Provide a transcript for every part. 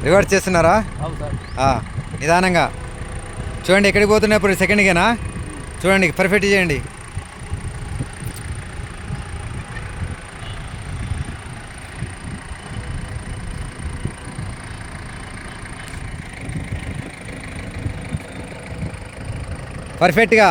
Reverse చేస్తున్నారా? నిదానంగా చూడండి. ఎక్కడికి పోతున్నప్పుడు సెకండ్కేనా? చూడండి, పర్ఫెక్ట్ చేయండి. పర్ఫెక్ట్గా.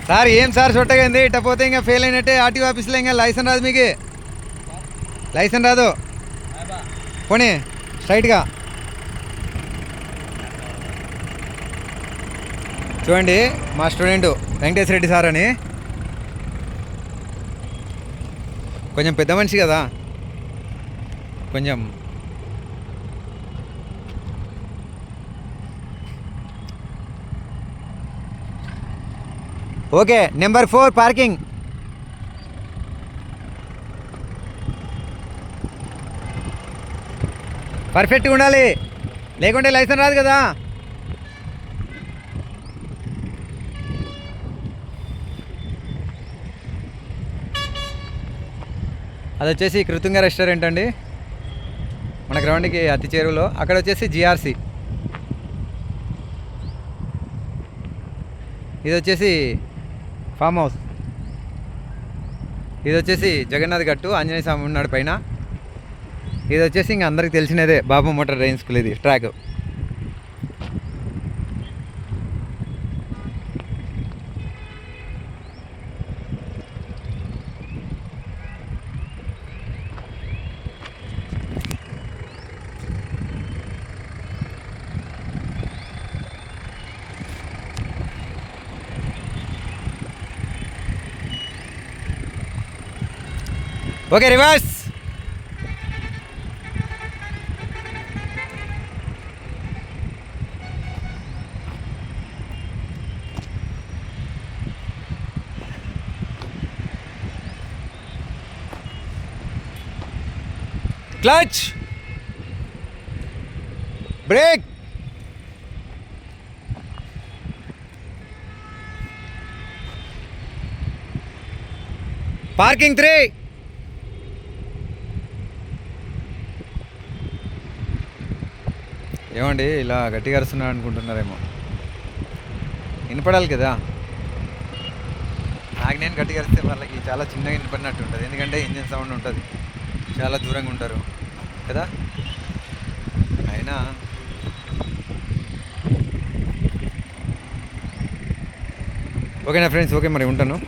సార్ ఏం సార్ చుట్టగింది ఇట్ట పోతే ఇంకా ఫెయిల్ అయినట్టే. ఆర్టీఓ ఆఫీస్లో ఇంకా లైసెన్స్ రాదు. మీకు లైసెన్స్ రాదు. పోనీ స్ట్రైట్గా చూడండి. మా స్టూడెంట్ వెంకటేశ్వర రెడ్డి సార్ అని, కొంచెం పెద్ద మనిషి కదా, కొంచెం ఓకే. Number 4 parking. పర్ఫెక్ట్గా ఉండాలి, లేకుంటే లైసెన్స్ రాదు కదా. అది వచ్చేసి కృతుంగ రెస్టారెంట్ అండి, మన గ్రౌండ్కి అతి చేరువలో. అక్కడ వచ్చేసి జిఆర్సి. ఇది వచ్చేసి ఫామ్ హౌస్. ఇది వచ్చేసి జగన్నాథ్ గట్టు, ఆంజనేయ స్వామి ఉన్నాడు పైన. ఇది వచ్చేసి ఇంకా అందరికి తెలిసినదే, బాబు మోటార్ డ్రైవింగ్ స్కూల్. ఇది track. Okay, reverse. Clutch, break. Parking 3. ఏమండి ఇలా గట్టిగా అరుస్తున్నా అనుకుంటున్నారేమో, వినపడాలి కదా. నాకు నేను గట్టిగా అరిస్తే వాళ్ళకి చాలా చిన్నగా వినపడినట్టు ఉంటుంది, ఎందుకంటే ఇంజిన్ సౌండ్ ఉంటుంది, చాలా దూరంగా ఉంటారు కదా. అయినా ఓకేనా ఫ్రెండ్స్? ఓకే, మరి ఉంటాను.